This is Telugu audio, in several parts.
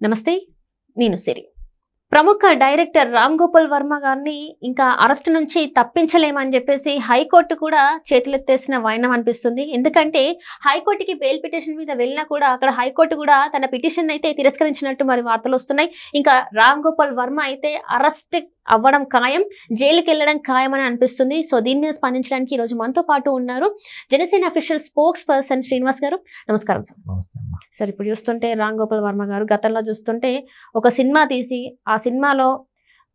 నమస్తే, నేను సిరి. ప్రముఖ డైరెక్టర్ రామ్ గోపాల్ వర్మ గారిని ఇంకా అరెస్ట్ నుంచి తప్పించలేమని చెప్పేసి హైకోర్టు కూడా చేతులెత్తేసిన వైనం అనిపిస్తుంది. ఎందుకంటే హైకోర్టుకి బెయిల్ పిటిషన్ మీద వెళ్ళినా కూడా అక్కడ హైకోర్టు కూడా తన పిటిషన్ అయితే తిరస్కరించినట్టు మరి వార్తలు వస్తున్నాయి. ఇంకా రామ్ గోపాల్ వర్మ అయితే అరెస్ట్ అవ్వడం ఖాయం, జైలుకి వెళ్ళడం ఖాయమని అనిపిస్తుంది. సో దీని మీద స్పందించడానికి ఈరోజు మనతో పాటు ఉన్నారు Janasena official spokes person Srinivas గారు. నమస్కారం సార్. సార్, ఇప్పుడు చూస్తుంటే రామ్ గోపాల్ వర్మ గారు గతంలో చూస్తుంటే ఒక సినిమా తీసి ఆ సినిమాలో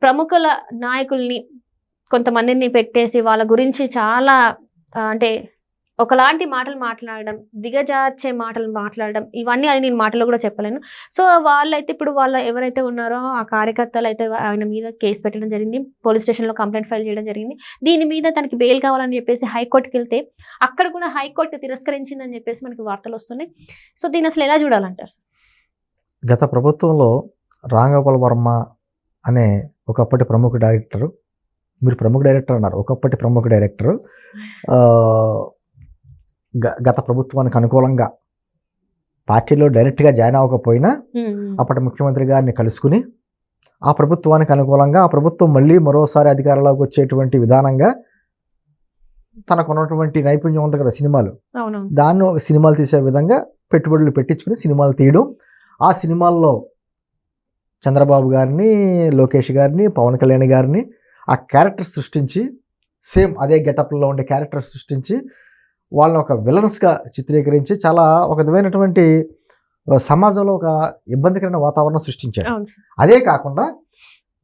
ప్రముఖుల నాయకుల్ని కొంతమందిని పెట్టేసి వాళ్ళ గురించి చాలా అంటే ఒకలాంటి మాటలు మాట్లాడడం, దిగజార్చే మాటలు మాట్లాడడం, ఇవన్నీ అని నేను మాటలు కూడా చెప్పలేను. సో వాళ్ళైతే ఇప్పుడు ఎవరైతే ఉన్నారో ఆ కార్యకర్తలు అయితే ఆయన మీద కేసు పెట్టడం జరిగింది, పోలీస్ స్టేషన్లో కంప్లైంట్ ఫైల్ చేయడం జరిగింది. దీని మీద తనకి బెయిల్ కావాలని చెప్పేసి హైకోర్టుకి వెళ్తే అక్కడ కూడా హైకోర్టు తిరస్కరించిందని చెప్పేసి మనకి వార్తలు వస్తున్నాయి. సో దీన్ని అసలు ఎలా చూడాలంటారు సార్? గత ప్రభుత్వంలో రామ్ గోపాల్ వర్మ అనే ఒకప్పటి ప్రముఖ డైరెక్టరు, మీరు ప్రముఖ డైరెక్టర్ అన్నారు, ఒకప్పటి ప్రముఖ డైరెక్టరు గత ప్రభుత్వానికి అనుకూలంగా పార్టీలో డైరెక్ట్గా జాయిన్ అవ్వకపోయినా అప్పటి ముఖ్యమంత్రి గారిని కలుసుకుని ఆ ప్రభుత్వానికి అనుకూలంగా ఆ ప్రభుత్వం మళ్ళీ మరోసారి అధికారంలోకి వచ్చేటువంటి విధానంగా తనకు ఉన్నటువంటి నైపుణ్యం ఉంది కదా సినిమాలు, దాన్ని సినిమాలు తీసే విధంగా పెట్టుబడులు పెట్టించుకుని సినిమాలు తీయడం, ఆ సినిమాల్లో చంద్రబాబు గారిని, లోకేష్ గారిని, పవన్ కళ్యాణ్ గారిని ఆ క్యారెక్టర్ సృష్టించి సేమ్ అదే గెటప్లో ఉండే క్యారెక్టర్ సృష్టించి వాళ్ళని ఒక విలన్స్గా చిత్రీకరించి చాలా ఒక విధమైనటువంటి సమాజంలో ఒక ఇబ్బందికరమైన వాతావరణం సృష్టించారు. అదే కాకుండా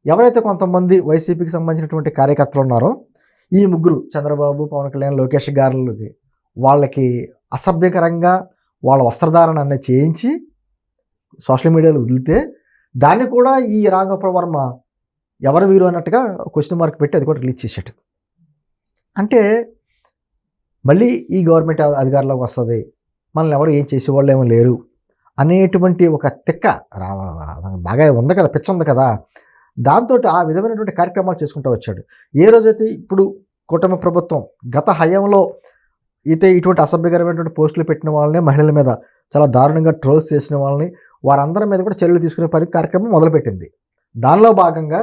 ఎవరైతే కొంతమంది వైసీపీకి సంబంధించినటువంటి కార్యకర్తలు ఉన్నారో ఈ ముగ్గురు చంద్రబాబు, పవన్ కళ్యాణ్, లోకేష్ గారులకి వాళ్ళకి అసభ్యకరంగా వాళ్ళ వస్త్రధారణ అనేది చేయించి సోషల్ మీడియాలో వదిలితే దాన్ని కూడా ఈ రామ్ గోపాల్ వర్మ ఎవరు వీరు అన్నట్టుగా క్వశ్చన్ మార్క్ పెట్టి అది కూడా రిలీజ్ చేశాడు. అంటే మళ్ళీ ఈ గవర్నమెంట్ అధికారంలోకి వస్తుంది, మనల్ని ఎవరు ఏం చేసేవాళ్ళు ఏమో లేరు అనేటువంటి ఒక తిక్క బాగా ఉంది కదా, పిచ్చ ఉంది కదా, దాంతో ఆ విధమైనటువంటి కార్యక్రమాలు చేసుకుంటూ వచ్చాడు. ఏ రోజైతే ఇప్పుడు కూటమి ప్రభుత్వం గత హయాంలో అయితే ఇటువంటి అసభ్యకరమైనటువంటి పోస్టులు పెట్టిన వాళ్ళని, మహిళల మీద చాలా దారుణంగా ట్రోల్స్ చేసిన వాళ్ళని, వారందరి మీద కూడా చర్యలు తీసుకునే కార్యక్రమం మొదలుపెట్టింది. దానిలో భాగంగా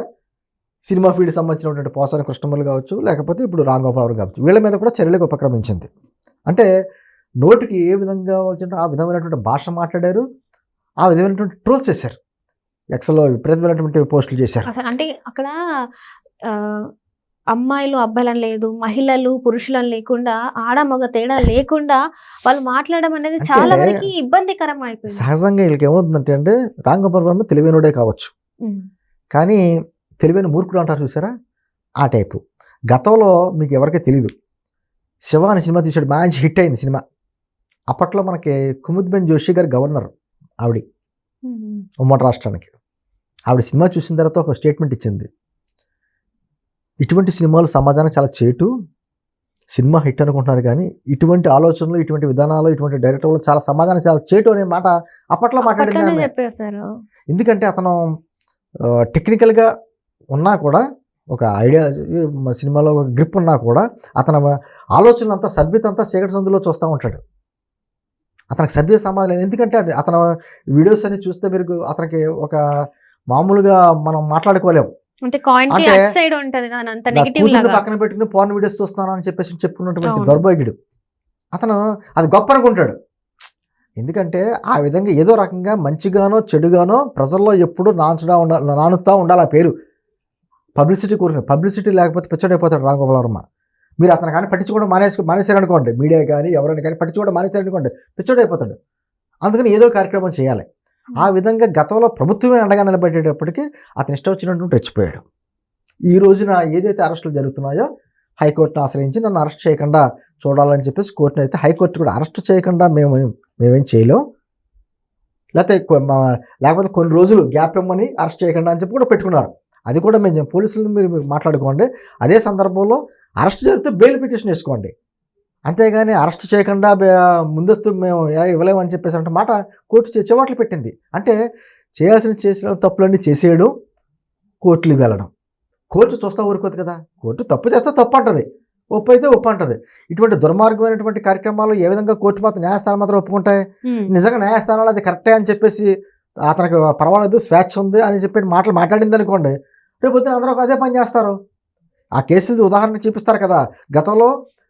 సినిమా ఫీల్డ్ సంబంధించినటువంటి పోసాని కృష్ణమూర్తి కావచ్చు, లేకపోతే ఇప్పుడు రామ్ గోపాల్ వర్మ కావచ్చు, వీళ్ళ మీద కూడా చర్యలకు ఉపక్రమించింది. అంటే నోటికి ఏ విధంగా వచ్చిందో ఆ విధమైనటువంటి భాష మాట్లాడారు, ఆ విధమైనటువంటి ట్రోల్స్ చేశారు, ఎక్స్లో విపరీతమైనటువంటి పోస్టులు చేశారు. అంటే అక్కడ అమ్మాయిలు అబ్బాయిలని లేదు, మహిళలు పురుషులను లేకుండా, ఆడ మగ తేడా లేకుండా వాళ్ళు మాట్లాడడం అనేది చాలా వరకు ఇబ్బందికరం అయిపోయింది. సహజంగా వీళ్ళకి ఏమవుతుందంటే అంటే రామ్ గోపాల్ వర్మ తెలివైనడే కావచ్చు, కానీ తెలివైన మూర్ఖుడు అంటారు చూసారా, ఆ టైపు. గతంలో మీకు ఎవరికీ తెలీదు, శివ అనే సినిమా తీసాడు, మంచి హిట్ అయింది సినిమా. అప్పట్లో మనకి కుముద్బెన్ జోషి గారు గవర్నర్, ఆవిడ ఉమ్మడి రాష్ట్రానికి. ఆవిడ సినిమా చూసిన తర్వాత ఒక స్టేట్మెంట్ ఇచ్చింది, ఇటువంటి సినిమాలు సమాజానికి చాలా చేటు, సినిమా హిట్ అనుకుంటున్నారు కానీ ఇటువంటి ఆలోచనలు, ఇటువంటి విధానాలు, ఇటువంటి డైరెక్టర్లు చాలా సమాజానికి చాలా చేటు అనే మాట అప్పట్లో మాట్లాడింది. ఎందుకంటే అతను టెక్నికల్గా ఉన్నా కూడా, ఒక ఐడియా సినిమాలో ఒక గ్రిప్ ఉన్నా కూడా అతని ఆలోచనలు అంతా, సభ్యత అంతా చీకటి సందులో చూస్తూ ఉంటాడు. అతనికి సభ్య సమాజం లేదు. ఎందుకంటే అతను వీడియోస్ అని చూస్తే మీరు అతనికి ఒక మామూలుగా మనం మాట్లాడుకోలేము. పక్కన పెట్టుకుని పోర్న్ వీడియోస్ చూస్తున్నాను అని చెప్పేసి చెప్పుకున్నటువంటి దౌర్భాగ్యుడు అతను. అది గొప్ప అనుకుంటాడు. ఎందుకంటే ఆ విధంగా ఏదో రకంగా మంచిగానో చెడుగానో ప్రజల్లో ఎప్పుడూ నానుతూ ఉండాలి ఆ పేరు. పబ్లిసిటీ కోరిన, పబ్లిసిటీ లేకపోతే పిచ్చడైపోతాడు రామ్ గోపాల్ వర్మ. మీరు అతను కానీ పట్టించుకోవడం మానేశారనుకోండి, మీడియా కానీ ఎవరైనా కానీ పట్టించుకోవడం మానేశారనుకోండి, పిచ్చడైపోతాడు. అందుకని ఏదో కార్యక్రమం చేయాలి. ఆ విధంగా గతంలో ప్రభుత్వమే అండగా నిలబెట్టేటప్పటికీ అతను ఇష్టం వచ్చినట్టు రెచ్చిపోయాడు. ఈ రోజున ఏదైతే అరెస్టులు జరుగుతున్నాయో హైకోర్టును ఆశ్రయించి నన్ను అరెస్ట్ చేయకుండా చూడాలని చెప్పేసి కోర్టును అయితే హైకోర్టు కూడా అరెస్ట్ చేయకుండా మేమేం చేయలేం, లేకపోతే కొన్ని రోజులు గ్యాప్ ఇవ్వమని అరెస్ట్ చేయకుండా అని చెప్పి కూడా పెట్టుకున్నారు. అది కూడా మేము పోలీసులను మీరు మాట్లాడుకోండి, అదే సందర్భంలో అరెస్ట్ జరిగితే బెయిల్ పిటిషన్ వేసుకోండి, అంతేగాని అరెస్ట్ చేయకుండా ముందస్తు మేము ఇవ్వలేమని చెప్పేసి అంటే మాట కోర్టు చెవాట్లు పెట్టింది. అంటే చేసిన తప్పులన్నీ చేసేయడం, కోర్టులకు వెళ్ళడం. కోర్టు చూస్తా ఊరుకోదు కదా, కోర్టు తప్పు చేస్తే తప్పు అంటది, ఒప్పు అయితే ఒప్పు అంటది. ఇటువంటి దుర్మార్గమైనటువంటి కార్యక్రమాలు ఏ విధంగా కోర్టు మాత్రం న్యాయస్థానం మాత్రం ఒప్పుకుంటాయి? నిజంగా న్యాయస్థానాలు అది కరెక్టే అని చెప్పేసి అతనికి పర్వాలేదు స్వేచ్ఛ ఉంది అని చెప్పి మాటలు మాట్లాడింది అనుకోండి, రేపు పొద్దున అందరూ అదే పని చేస్తారు. ఆ కేసు ఉదాహరణ చూపిస్తారు కదా, గతంలో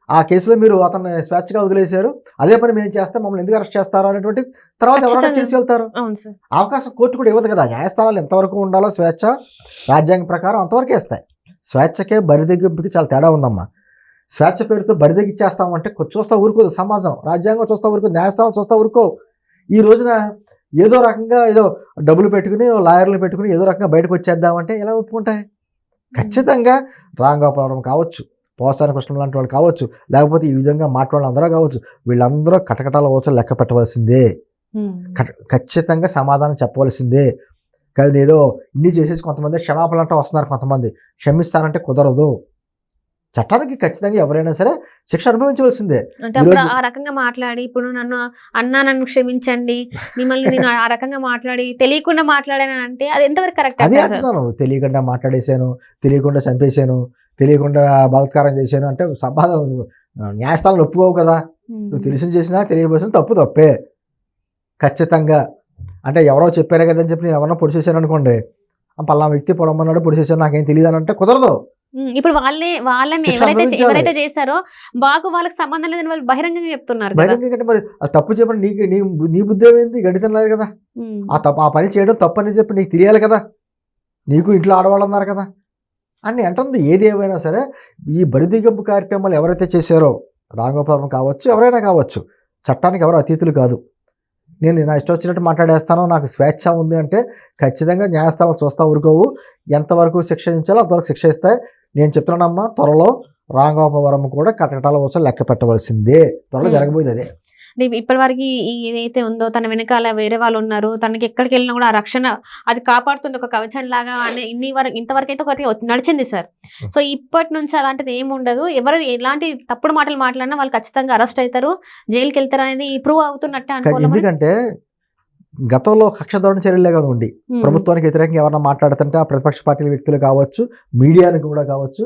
ఆ కేసులో మీరు అతన్ని స్వేచ్ఛగా వదిలేశారు, అదే పని మేము చేస్తాం, మమ్మల్ని ఎందుకు అరెస్ట్ చేస్తారు అనేటువంటి తర్వాత ఎవరైనా ఖచ్చితంగా. తీసుకెళ్తారు. అవును సార్. అవకాశం కోర్టు కూడా ఇవ్వదు కదా. న్యాయస్థానాలు ఎంతవరకు ఉండాలో స్వేచ్ఛ రాజ్యాంగం ప్రకారం అంతవరకే ఇస్తాయి. స్వేచ్ఛకే బరిదెగ్గింపుకి చాలా తేడా ఉందమ్మా. స్వేచ్ఛ పేరుతో బరిదెగ్గిచ్చేస్తామంటే చూస్తా ఊరుకోదు సమాజం, రాజ్యాంగం చూస్తా ఊరుకోదు, న్యాయస్థానం చూస్తా ఊరుకో. ఈ రోజున ఏదో రకంగా ఏదో డబ్బులు పెట్టుకుని లాయర్లు పెట్టుకుని ఏదో రకంగా బయటకు వచ్చేద్దామంటే ఎలా ఒప్పుకుంటాయి? ఖచ్చితంగా రాంగోపాలం కావచ్చు, పోసాని కృష్ణ లాంటి వాళ్ళు కావచ్చు, లేకపోతే ఈ విధంగా మాట్లాడే అందరూ కావచ్చు, వీళ్ళందరూ కటకటాల వచ్చి లెక్క పెట్టవలసిందే, ఖచ్చితంగా సమాధానం చెప్పవలసిందే. కానీ ఏదో ఇన్ని చేసేసి కొంతమంది క్షమాపణలు అంటే వస్తున్నారు, కొంతమంది క్షమిస్తానంటే కుదరదు. చట్టానికి ఖచ్చితంగా ఎవరైనా సరే శిక్ష అనుభవించవలసిందే. అంటే అప్పుడు ఆ రకంగా మాట్లాడి ఇప్పుడు నన్ను క్షమించండి, మిమ్మల్ని నేను ఆ రకంగా మాట్లాడి తెలియకుండా మాట్లాడాను అంటే అది ఎంతవరకు కరెక్ట్? అదే అంటున్నాను, తెలియకుండా మాట్లాడేశాను, తెలియకుండా చంపేశాను, తెలియకుండా బలాత్కారం చేశాను అంటే సమాజం న్యాయస్థానాలు ఒప్పుకోవు కదా. నువ్వు తెలిసి చేసినా తెలియబోసిన తప్పు తప్పే ఖచ్చితంగా. అంటే ఎవరో చెప్పారే కదని చెప్పి నేను ఎవరన్నా పొడి చేశాను అనుకోండి, పలానా వ్యక్తి పొడమన్నాడు పొడి చేశాను నాకేం తెలియదు అని అంటే కుదరదు. ఇప్పుడు వాళ్ళని ఎవరైతే చేశారో బాగు వాళ్ళకి సంబంధం లేదని వాళ్ళు బహిరంగంగా చెప్తున్నారు. బహిరంగంగా అంటే మరి ఆ తప్పు చెప్పండి, నీ బుద్ధి ఏమైంది? గడితం లేదు కదా. ఆ పని చేయడం తప్పు అని చెప్పి నీకు తెలియాలి కదా, నీకు ఇంట్లో ఆడవాళ్ళు ఉన్నారు కదా అని అంటుంది. ఏది ఏమైనా సరే ఈ బరిదిగింపు కార్యక్రమాలు ఎవరైతే చేశారో, రాంగోపాలం కావచ్చు, ఎవరైనా కావచ్చు, చట్టానికి ఎవరు అతీతులు కాదు. నేను నా ఇష్టం వచ్చినట్టు మాట్లాడేస్తాను, నాకు స్వేచ్ఛ ఉంది అంటే ఖచ్చితంగా న్యాయస్థానం చూస్తా ఊరుకోవు. ఎంతవరకు శిక్ష ఇచ్చాలో అంతవరకు శిక్ష ఇస్తాయి. నేను చెప్తున్నానమ్మా, త్వరలో రాంగోపవరం కూడా కటకటాల వచ్చి లెక్క పెట్టవలసిందే, త్వరలో జరగబోయేది అదే. ఇప్పటి వరకు ఏదైతే ఉందో తన వెనకాల వేరే వాళ్ళు ఉన్నారు, తనకి ఎక్కడికి వెళ్ళినా కూడా ఆ రక్షణ అది కాపాడుతుంది, ఒక కవచం లాగా అని ఇంతవరకు అయితే ఒకటి నడిచింది సార్. సో ఇప్పటి నుంచి అలాంటిది ఏమి ఉండదు, ఎవరు ఎలాంటి తప్పుడు మాటలు మాట్లాడినా వాళ్ళు ఖచ్చితంగా అరెస్ట్ అవుతారు, జైలుకి వెళ్తారు అనేది ప్రూవ్ అవుతున్నట్టే అనుకోవాలి. ఎందుకంటే గతంలో కక్ష ధోరణి చర్యలే కదా ఉండి ప్రభుత్వానికి వ్యతిరేకంగా ఎవరన్నా మాట్లాడుతుంటే ఆ ప్రతిపక్ష పార్టీల వ్యక్తులు కావచ్చు, మీడియానికి కూడా కావచ్చు,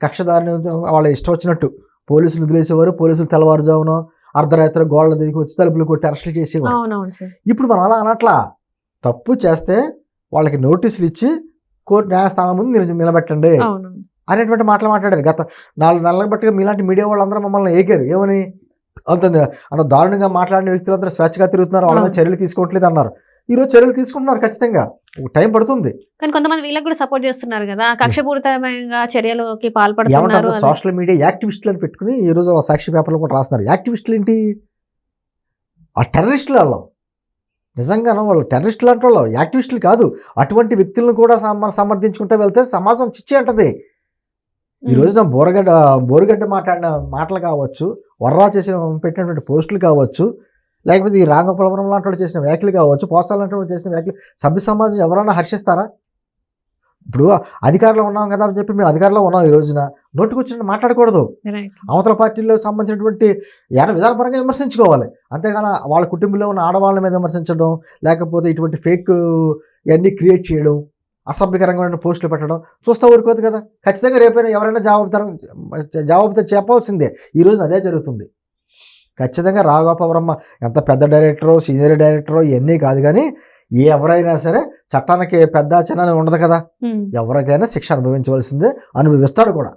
కక్షదారిని వాళ్ళ ఇష్టం వచ్చినట్టు పోలీసులు వదిలేసేవారు. పోలీసులు తెల్లవారుజామున అర్ధరాత్రి గోళ్ళ దిగి వచ్చి తలుపులు కొట్టి అరెస్టులు చేసేవారు. ఇప్పుడు మనం అలా అనట్లా, తప్పు చేస్తే వాళ్ళకి నోటీసులు ఇచ్చి కోర్టు న్యాయస్థానం ముందు మీరు నిలబెట్టండి అనేటువంటి మాటలు మాట్లాడారు. గత 4 నెలలకు బట్టిగా మీలాంటి మీడియా వాళ్ళందరూ మమ్మల్ని ఏకారు, ఏమని అంత దారుణంగా మాట్లాడిన వ్యక్తులందరూ స్వేచ్ఛగా తిరుగుతున్నారు, వాళ్ళ మీద చర్యలు తీసుకోవట్లేదు అన్నారు. ఈరోజు చర్యలు తీసుకుంటున్నారు, ఖచ్చితంగా టైం పడుతుంది. కానీ కొంతమంది వీళ్ళకి కూడా సపోర్ట్ చేస్తున్నారు కదా, కక్షపూరితమైన చర్యలకి పాల్పడుతున్నారు. సోషల్ మీడియా యాక్టివిస్టులను పెట్టుకుని ఈ రోజు సాక్షి పేపర్లు కూడా రాస్తున్నారు. యాక్టివిస్టులు ఏంటి? ఆ టెర్రరిస్టులు వాళ్ళు, నిజంగానూ వాళ్ళు టెర్రరిస్టులు అంటే వాళ్ళు యాక్టివిస్టులు కాదు. అటువంటి వ్యక్తులను కూడా సమర్థించుకుంటూ వెళ్తే సమాజం చిచ్చి అంటది. ఈ రోజున బోరుగడ్డ మాట్లాడిన మాటలు కావచ్చు, వర్రా పెట్టినటువంటి పోస్టులు కావచ్చు, లేకపోతే ఈ రాంగోపాలం లాంటి వాళ్ళు చేసిన వ్యాఖ్యలు కావచ్చు, పోస్టాలు లాంటి వాళ్ళు చేసిన వ్యాఖ్యలు సభ్య సమాజం ఎవరైనా హర్షిస్తారా? ఇప్పుడు అధికారంలో ఉన్నాం కదా అని చెప్పి మేము అధికారంలో ఉన్నాం, ఈ రోజున నోటుకొచ్చినట్టు మాట్లాడకూడదు. అవతల పార్టీలో సంబంధించినటువంటి విధానపరంగా విమర్శించుకోవాలి, అంతేగాని వాళ్ళ కుటుంబంలో ఉన్న ఆడవాళ్ళ మీద విమర్శించడం, లేకపోతే ఇటువంటి ఫేక్ ఇవన్నీ క్రియేట్ చేయడం, అసభ్యకరంగా పోస్టులు పెట్టడం చూస్తూ ఊరుకోదు కదా. ఖచ్చితంగా రేపైనా ఎవరైనా జవాబుతో చెప్పాల్సిందే. ఈ రోజున అదే జరుగుతుంది. ఖచ్చితంగా రాఘోపవరమ్మ ఎంత పెద్ద డైరెక్టరో సీనియర్ డైరెక్టరో ఇవన్నీ కాదు, కానీ ఎవరైనా సరే చట్టానికి పెద్ద చిన్న ఉండదు కదా, ఎవరికైనా శిక్ష అనుభవించవలసిందే, అనుభవిస్తాడు కూడా.